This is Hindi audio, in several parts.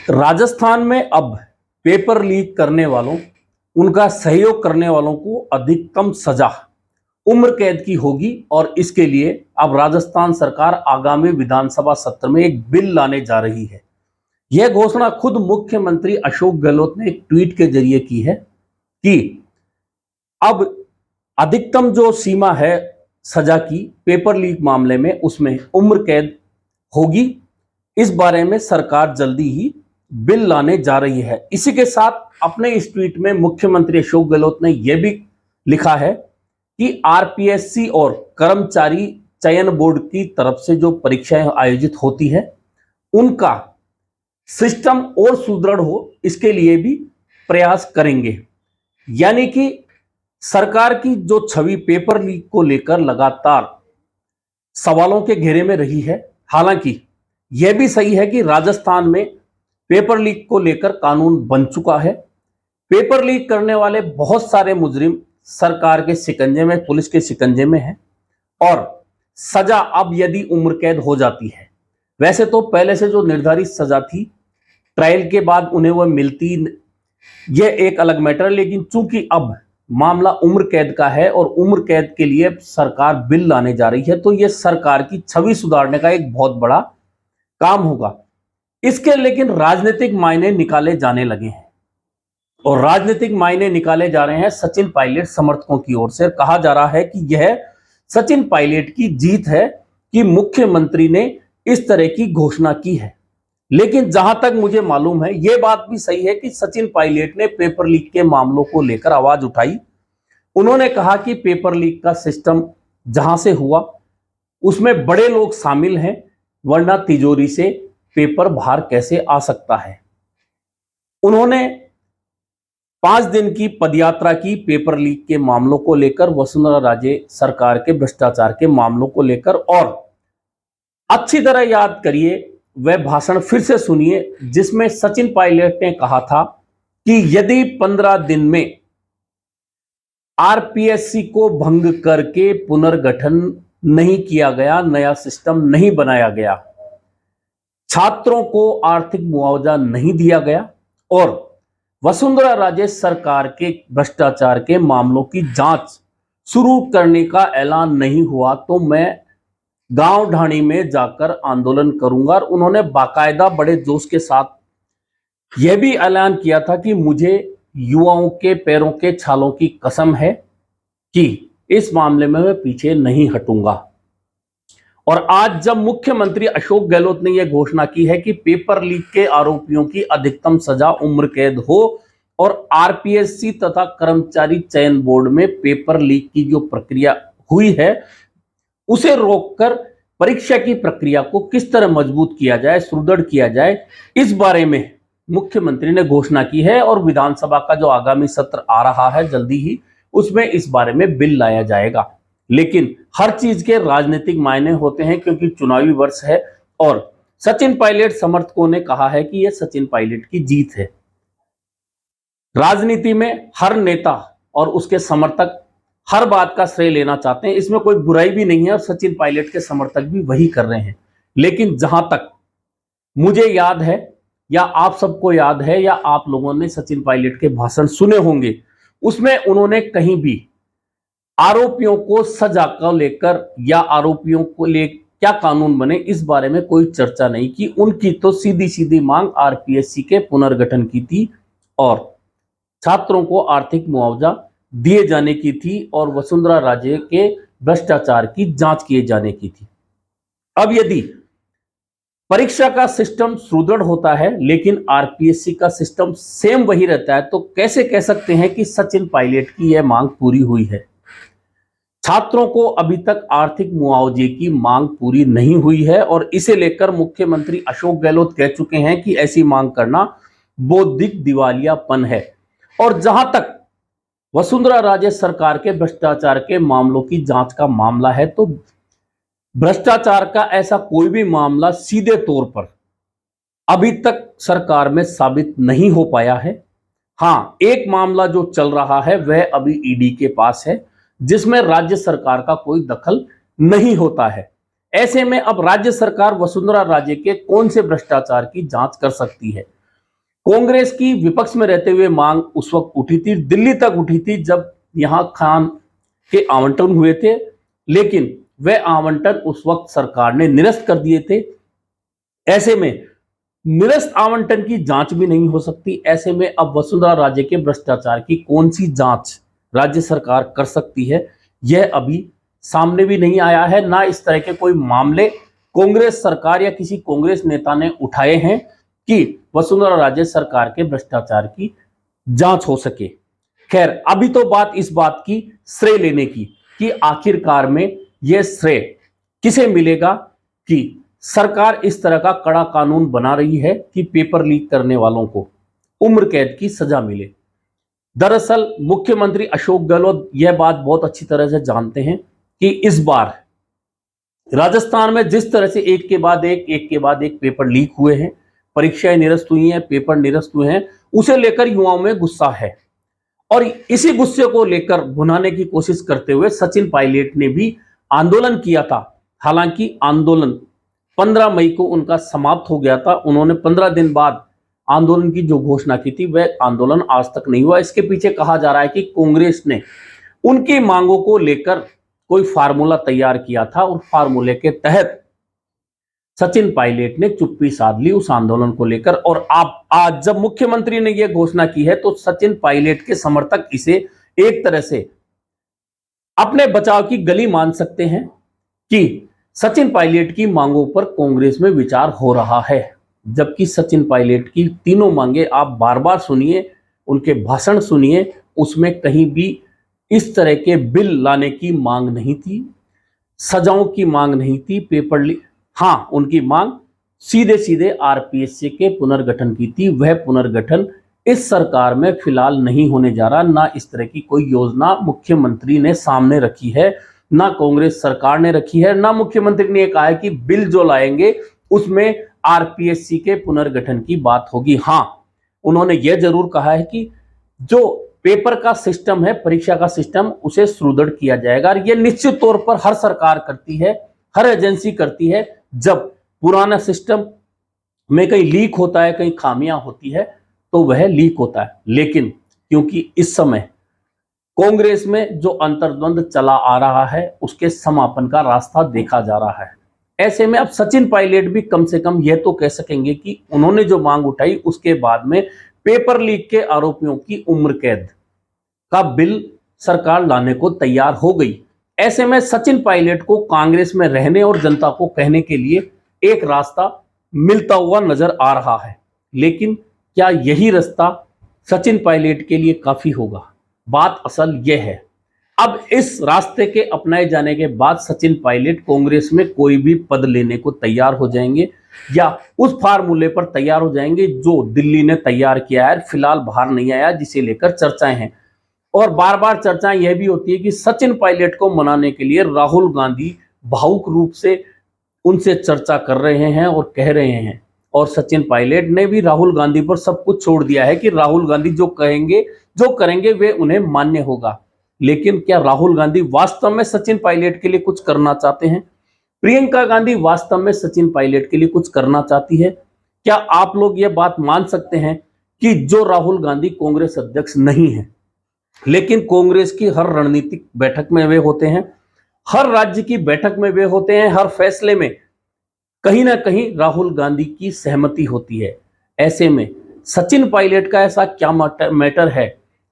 राजस्थान में अब पेपर लीक करने वालों, उनका सहयोग करने वालों को अधिकतम सजा उम्र कैद की होगी और इसके लिए अब राजस्थान सरकार आगामी विधानसभा सत्र में एक बिल लाने जा रही है। यह घोषणा खुद मुख्यमंत्री अशोक गहलोत ने एक ट्वीट के जरिए की है कि अब अधिकतम जो सीमा है सजा की पेपर लीक मामले में, उसमें उम्र कैद होगी। इस बारे में सरकार जल्दी ही बिल लाने जा रही है। इसी के साथ अपने इस ट्वीट में मुख्यमंत्री अशोक गहलोत ने यह भी लिखा है कि आरपीएससी और कर्मचारी चयन बोर्ड की तरफ से जो परीक्षाएं आयोजित होती है, उनका सिस्टम और सुदृढ़ हो, इसके लिए भी प्रयास करेंगे। यानी कि सरकार की जो छवि पेपर लीक को लेकर लगातार सवालों के घेरे में रही है। हालांकि यह भी सही है कि राजस्थान में पेपर लीक को लेकर कानून बन चुका है। पेपर लीक करने वाले बहुत सारे मुजरिम सरकार के शिकंजे में, पुलिस के शिकंजे में हैं और सजा अब यदि उम्र कैद हो जाती है, वैसे तो पहले से जो निर्धारित सजा थी, ट्रायल के बाद उन्हें वह मिलती, यह एक अलग मैटर है। लेकिन चूंकि अब मामला उम्र कैद का है और उम्र कैद के लिए सरकार बिल लाने जा रही है, तो यह सरकार की छवि सुधारने का एक बहुत बड़ा काम होगा। इसके लेकिन राजनीतिक मायने निकाले जाने लगे हैं और राजनीतिक मायने निकाले जा रहे हैं सचिन पायलट समर्थकों की ओर से। कहा जा रहा है कि यह सचिन पायलट की जीत है कि मुख्यमंत्री ने इस तरह की घोषणा की है। लेकिन जहां तक मुझे मालूम है, यह बात भी सही है कि सचिन पायलट ने पेपर लीक के मामलों को लेकर आवाज उठाई। उन्होंने कहा कि पेपर लीक का सिस्टम जहां से हुआ उसमें बड़े लोग शामिल हैं, वरना तिजोरी से पेपर बाहर कैसे आ सकता है। उन्होंने 5 दिन की पदयात्रा की पेपर लीक के मामलों को लेकर, वसुंधरा राजे सरकार के भ्रष्टाचार के मामलों को लेकर, और अच्छी तरह याद करिए वह भाषण फिर से सुनिए जिसमें सचिन पायलट ने कहा था कि यदि 15 दिन में आरपीएससी को भंग करके पुनर्गठन नहीं किया गया, नया सिस्टम नहीं बनाया गया, छात्रों को आर्थिक मुआवजा नहीं दिया गया और वसुंधरा राजे सरकार के भ्रष्टाचार के मामलों की जांच शुरू करने का ऐलान नहीं हुआ, तो मैं गांव ढाणी में जाकर आंदोलन करूंगा। और उन्होंने बाकायदा बड़े जोश के साथ यह भी ऐलान किया था कि मुझे युवाओं के पैरों के छालों की कसम है कि इस मामले में मैं पीछे नहीं हटूंगा। और आज जब मुख्यमंत्री अशोक गहलोत ने यह घोषणा की है कि पेपर लीक के आरोपियों की अधिकतम सजा उम्र कैद हो और आरपीएससी तथा कर्मचारी चयन बोर्ड में पेपर लीक की जो प्रक्रिया हुई है उसे रोककर परीक्षा की प्रक्रिया को किस तरह मजबूत किया जाए, सुदृढ़ किया जाए, इस बारे में मुख्यमंत्री ने घोषणा की है। और विधानसभा का जो आगामी सत्र आ रहा है जल्दी ही, उसमें इस बारे में बिल लाया जाएगा। लेकिन हर चीज के राजनीतिक मायने होते हैं क्योंकि चुनावी वर्ष है और सचिन पायलट समर्थकों ने कहा है कि यह सचिन पायलट की जीत है। राजनीति में हर नेता और उसके समर्थक हर बात का श्रेय लेना चाहते हैं, इसमें कोई बुराई भी नहीं है और सचिन पायलट के समर्थक भी वही कर रहे हैं। लेकिन जहां तक मुझे याद है या आप सबको याद है या आप लोगों ने सचिन पायलट के भाषण सुने होंगे, उसमें उन्होंने कहीं भी आरोपियों को सजा को लेकर या आरोपियों को ले क्या कानून बने, इस बारे में कोई चर्चा नहीं की। उनकी तो सीधी सीधी मांग आरपीएससी के पुनर्गठन की थी और छात्रों को आर्थिक मुआवजा दिए जाने की थी और वसुंधरा राजे के भ्रष्टाचार की जांच किए जाने की थी। अब यदि परीक्षा का सिस्टम सुदृढ़ होता है लेकिन आरपीएससी का सिस्टम सेम वही रहता है, तो कैसे कह सकते हैं कि सचिन पायलट की यह मांग पूरी हुई है। छात्रों को अभी तक आर्थिक मुआवजे की मांग पूरी नहीं हुई है और इसे लेकर मुख्यमंत्री अशोक गहलोत कह चुके हैं कि ऐसी मांग करना बौद्धिक दिवालियापन है। और जहां तक वसुंधरा राजे सरकार के भ्रष्टाचार के मामलों की जांच का मामला है, तो भ्रष्टाचार का ऐसा कोई भी मामला सीधे तौर पर अभी तक सरकार में साबित नहीं हो पाया है। हाँ, एक मामला जो चल रहा है वह अभी ईडी के पास है, जिसमें राज्य सरकार का कोई दखल नहीं होता है। ऐसे में अब राज्य सरकार वसुंधरा राजे के कौन से भ्रष्टाचार की जांच कर सकती है। कांग्रेस की विपक्ष में रहते हुए मांग उस वक्त उठी थी, दिल्ली तक उठी थी जब यहां खान के आवंटन हुए थे, लेकिन वह आवंटन उस वक्त सरकार ने निरस्त कर दिए थे। ऐसे में निरस्त आवंटन की जांच भी नहीं हो सकती। ऐसे में अब वसुंधरा राजे के भ्रष्टाचार की कौन सी जांच राज्य सरकार कर सकती है, यह अभी सामने भी नहीं आया है। ना इस तरह के कोई मामले कांग्रेस सरकार या किसी कांग्रेस नेता ने उठाए हैं कि वसुंधरा राजे सरकार के भ्रष्टाचार की जांच हो सके। खैर, अभी तो बात इस बात की श्रेय लेने की कि आखिरकार में यह श्रेय किसे मिलेगा कि सरकार इस तरह का कड़ा कानून बना रही है कि पेपर लीक करने वालों को उम्र कैद की सजा मिले। दरअसल मुख्यमंत्री अशोक गहलोत यह बात बहुत अच्छी तरह से जानते हैं कि इस बार राजस्थान में जिस तरह से एक के बाद एक पेपर लीक हुए हैं, परीक्षाएं निरस्त हुई हैं, पेपर निरस्त हुए हैं, उसे लेकर युवाओं में गुस्सा है। और इसी गुस्से को लेकर भुनाने की कोशिश करते हुए सचिन पायलट ने भी आंदोलन किया था। हालांकि आंदोलन 15 मई को उनका समाप्त हो गया था। उन्होंने 15 दिन बाद आंदोलन की जो घोषणा की थी वह आंदोलन आज तक नहीं हुआ। इसके पीछे कहा जा रहा है कि कांग्रेस ने उनकी मांगों को लेकर कोई फार्मूला तैयार किया था और फार्मूले के तहत सचिन पायलट ने चुप्पी साध ली उस आंदोलन को लेकर। और आप आज जब मुख्यमंत्री ने यह घोषणा की है तो सचिन पायलट के समर्थक इसे एक तरह से अपने बचाव की गली मान सकते हैं कि सचिन पायलट की मांगों पर कांग्रेस में विचार हो रहा है। जबकि सचिन पायलट की तीनों मांगे आप बार बार सुनिए, उनके भाषण सुनिए, उसमें कहीं भी इस तरह के बिल लाने की मांग नहीं थी, सजाओं की मांग नहीं थी, पेपर लीक। हाँ, उनकी मांग सीधे सीधे आरपीएससी के पुनर्गठन की थी। वह पुनर्गठन इस सरकार में फिलहाल नहीं होने जा रहा। ना इस तरह की कोई योजना मुख्यमंत्री ने सामने रखी है, ना कांग्रेस सरकार ने रखी है, ना मुख्यमंत्री ने कहा है कि बिल जो लाएंगे उसमें आरपीएससी के पुनर्गठन की बात होगी। हाँ, उन्होंने यह जरूर कहा है कि जो पेपर का सिस्टम है, परीक्षा का सिस्टम, उसे सुदृढ़ किया जाएगा। और यह निश्चित तौर पर हर सरकार करती है, हर एजेंसी करती है। जब पुराना सिस्टम में कहीं लीक होता है, कहीं खामियां होती है तो वह लीक होता है। लेकिन क्योंकि इस समय कांग्रेस में जो अंतर्द्वंद चला आ रहा है उसके समापन का रास्ता देखा जा रहा है। ऐसे में अब सचिन पायलट भी कम से कम यह तो कह सकेंगे कि उन्होंने जो मांग उठाई उसके बाद में पेपर लीक के आरोपियों की उम्र कैद का बिल सरकार लाने को तैयार हो गई। ऐसे में सचिन पायलट को कांग्रेस में रहने और जनता को कहने के लिए एक रास्ता मिलता हुआ नजर आ रहा है। लेकिन क्या यही रास्ता सचिन पायलट के लिए काफी होगा? बात असल यह है, अब इस रास्ते के अपनाए जाने के बाद सचिन पायलट कांग्रेस में कोई भी पद लेने को तैयार हो जाएंगे या उस फार्मूले पर तैयार हो जाएंगे जो दिल्ली ने तैयार किया है, फिलहाल बाहर नहीं आया, जिसे लेकर चर्चाएं हैं। और बार बार चर्चाएं यह भी होती है कि सचिन पायलट को मनाने के लिए राहुल गांधी भावुक रूप से उनसे चर्चा कर रहे हैं और कह रहे हैं। और सचिन पायलट ने भी राहुल गांधी पर सब कुछ छोड़ दिया है कि राहुल गांधी जो कहेंगे, जो करेंगे वे उन्हें मान्य होगा। लेकिन क्या राहुल गांधी वास्तव में सचिन पायलट के लिए कुछ करना चाहते हैं? प्रियंका गांधी वास्तव में सचिन पायलट के लिए कुछ करना चाहती है? क्या आप लोग यह बात मान सकते हैं कि जो राहुल गांधी कांग्रेस अध्यक्ष नहीं है, लेकिन कांग्रेस की हर रणनीतिक बैठक में वे होते हैं, हर राज्य की बैठक में वे होते हैं, हर फैसले में कहीं ना कहीं राहुल गांधी की सहमति होती है। ऐसे में सचिन पायलट का ऐसा क्या मैटर है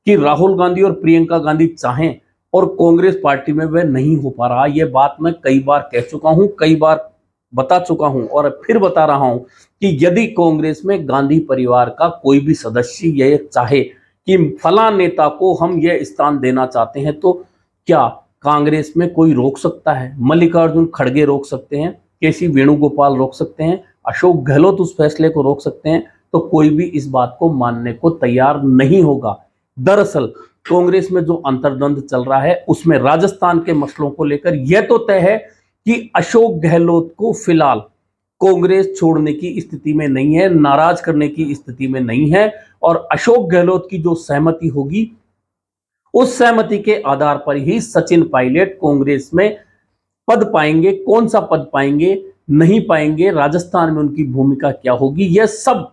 कि राहुल गांधी और प्रियंका गांधी चाहें और कांग्रेस पार्टी में वह नहीं हो पा रहा? यह बात मैं कई बार कह चुका हूं, कई बार बता चुका हूं और फिर बता रहा हूं कि यदि कांग्रेस में गांधी परिवार का कोई भी सदस्य यह चाहे कि फला नेता को हम यह स्थान देना चाहते हैं तो क्या कांग्रेस में कोई रोक सकता है? मल्लिकार्जुन खड़गे रोक सकते हैं, केसी वेणुगोपाल रोक सकते हैं, अशोक गहलोत उस फैसले को रोक सकते हैं, तो कोई भी इस बात को मानने को तैयार नहीं होगा। दरअसल कांग्रेस में जो अंतर्द्वंद चल रहा है उसमें राजस्थान के मसलों को लेकर यह तो तय है कि अशोक गहलोत को फिलहाल कांग्रेस छोड़ने की स्थिति में नहीं है, नाराज करने की स्थिति में नहीं है। और अशोक गहलोत की जो सहमति होगी उस सहमति के आधार पर ही सचिन पायलट कांग्रेस में पद पाएंगे। कौन सा पद पाएंगे, नहीं पाएंगे, राजस्थान में उनकी भूमिका क्या होगी, यह सब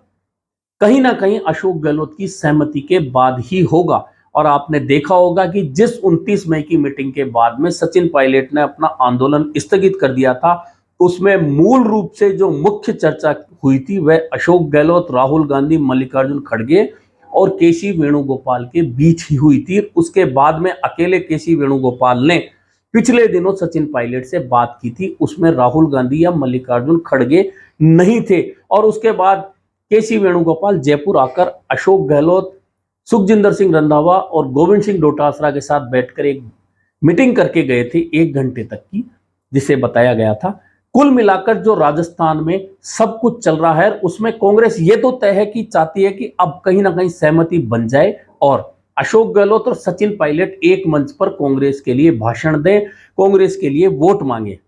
कहीं ना कहीं अशोक गहलोत की सहमति के बाद ही होगा। और आपने देखा होगा कि जिस 29 मई की मीटिंग के बाद में सचिन पायलट ने अपना आंदोलन स्थगित कर दिया था, उसमें मूल रूप से जो मुख्य चर्चा हुई थी वह अशोक गहलोत, राहुल गांधी, मल्लिकार्जुन खड़गे और केसी वेणुगोपाल के बीच ही हुई थी। उसके बाद में अकेले केसी वेणुगोपाल ने पिछले दिनों सचिन पायलट से बात की थी, उसमें राहुल गांधी या मल्लिकार्जुन खड़गे नहीं थे। और उसके बाद केसी वेणुगोपाल जयपुर आकर अशोक गहलोत, सुखजिंदर सिंह रंधावा और गोविंद सिंह डोटासरा के साथ बैठकर एक मीटिंग करके गए थे 1 घंटे तक की, जिसे बताया गया था। कुल मिलाकर जो राजस्थान में सब कुछ चल रहा है उसमें कांग्रेस ये तो तय है कि चाहती है कि अब कहीं ना कहीं सहमति बन जाए और अशोक गहलोत और सचिन पायलट एक मंच पर कांग्रेस के लिए भाषण दें, कांग्रेस के लिए वोट मांगे।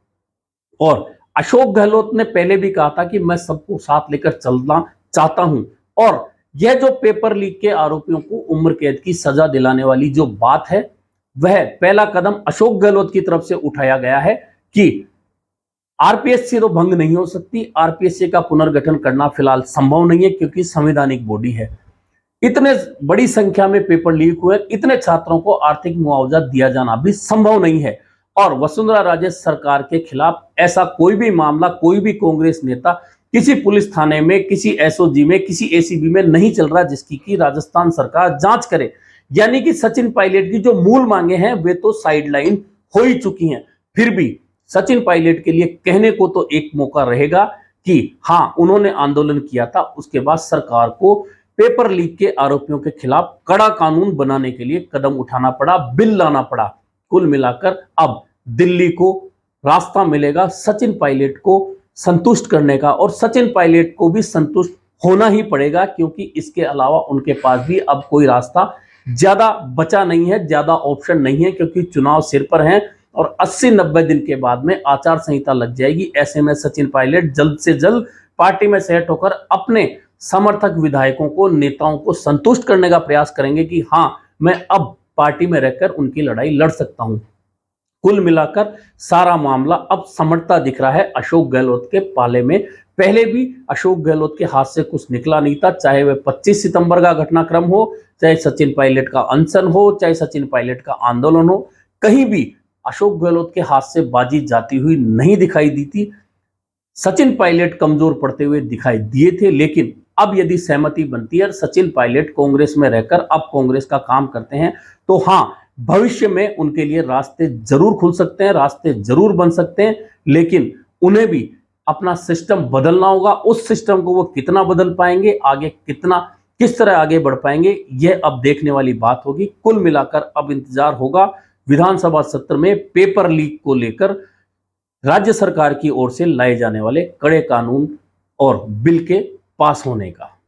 और अशोक गहलोत ने पहले भी कहा था कि मैं सबको साथ लेकर चलना चाहता हूं। और यह जो पेपर लीक के आरोपियों को उम्र कैद की सजा दिलाने वाली जो बात है, वह पहला कदम अशोक गहलोत की तरफ से उठाया गया है कि आरपीएससी तो भंग नहीं हो सकती, आरपीएससी का पुनर्गठन करना फिलहाल संभव नहीं है क्योंकि संवैधानिक बॉडी है। इतने बड़ी संख्या में पेपर लीक हुए, इतने छात्रों को आर्थिक मुआवजा दिया जाना भी संभव नहीं है। और वसुंधरा राजे सरकार के खिलाफ ऐसा कोई भी मामला, कोई भी कांग्रेस नेता किसी पुलिस थाने में, किसी एसओजी में, किसी एसीबी में नहीं चल रहा जिसकी कि राजस्थान सरकार जांच करे। यानी कि सचिन पायलट की जो मूल मांगे हैं वे तो साइडलाइन हो ही चुकी हैं। फिर भी सचिन पायलट के लिए कहने को तो एक मौका रहेगा कि हां, उन्होंने आंदोलन किया था, उसके बाद सरकार को पेपर लीक के आरोपियों के खिलाफ कड़ा कानून बनाने के लिए कदम उठाना पड़ा, बिल लाना पड़ा। कुल मिलाकर अब दिल्ली को रास्ता मिलेगा सचिन पायलट को संतुष्ट करने का, और सचिन पायलट को भी संतुष्ट होना ही पड़ेगा क्योंकि इसके अलावा उनके पास भी अब कोई रास्ता ज्यादा बचा नहीं है, ज्यादा ऑप्शन नहीं है, क्योंकि चुनाव सिर पर हैं और 80-90 दिन के बाद में आचार संहिता लग जाएगी। ऐसे में सचिन पायलट जल्द से जल्द पार्टी में सेट होकर अपने समर्थक विधायकों को, नेताओं को संतुष्ट करने का प्रयास करेंगे कि हां, मैं अब पार्टी में रहकर उनकी लड़ाई लड़ सकता हूं। कुल मिलाकर सारा मामला अब समझता दिख रहा है अशोक गहलोत के पाले में। पहले भी अशोक गहलोत के हाथ से कुछ निकला नहीं था, चाहे वह 25 सितंबर का घटनाक्रम हो, चाहे सचिन पायलट का अनशन हो, चाहे सचिन पायलट का आंदोलन हो, कहीं भी अशोक गहलोत के हाथ से बाजी जाती हुई नहीं दिखाई दी थी। सचिन पायलट कमजोर पड़ते हुए दिखाई दिए थे। लेकिन अब यदि सहमति बनती है और सचिन पायलट कांग्रेस में रहकर अब कांग्रेस का काम करते हैं, तो हां, भविष्य में उनके लिए रास्ते जरूर खुल सकते हैं, रास्ते जरूर बन सकते हैं। लेकिन उन्हें भी अपना सिस्टम बदलना होगा। उस सिस्टम को वो कितना बदल पाएंगे, आगे कितना, किस तरह आगे बढ़ पाएंगे, यह अब देखने वाली बात होगी। कुल मिलाकर अब इंतजार होगा विधानसभा सत्र में पेपर लीक को लेकर राज्य सरकार की ओर से लाए जाने वाले कड़े कानून और बिल के पास होने का।